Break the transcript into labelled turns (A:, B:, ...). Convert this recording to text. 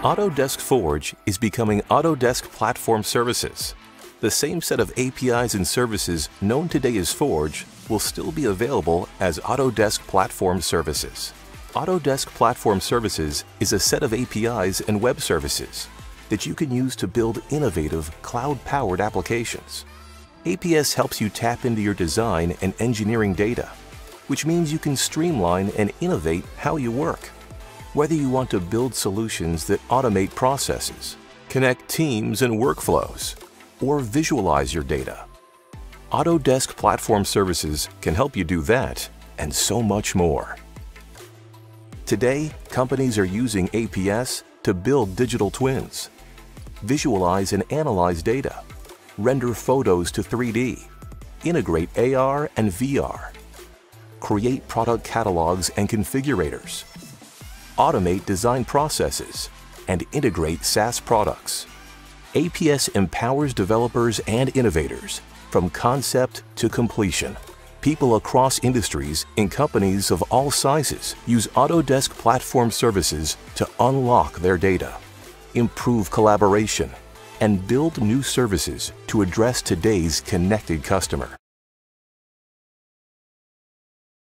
A: Autodesk Forge is becoming Autodesk Platform Services. The same set of APIs and services known today as Forge will still be available as Autodesk Platform Services. Autodesk Platform Services is a set of APIs and web services that you can use to build innovative cloud-powered applications. APS helps you tap into your design and engineering data, which means you can streamline and innovate how you work. Whether you want to build solutions that automate processes, connect teams and workflows, or visualize your data, Autodesk Platform Services can help you do that and so much more. Today, companies are using APS to build digital twins, visualize and analyze data, render photos to 3D, integrate AR and VR, create product catalogs and configurators, automate design processes, and integrate SaaS products. APS empowers developers and innovators from concept to completion. People across industries in companies of all sizes use Autodesk Platform Services to unlock their data, improve collaboration, and build new services to address today's connected customer.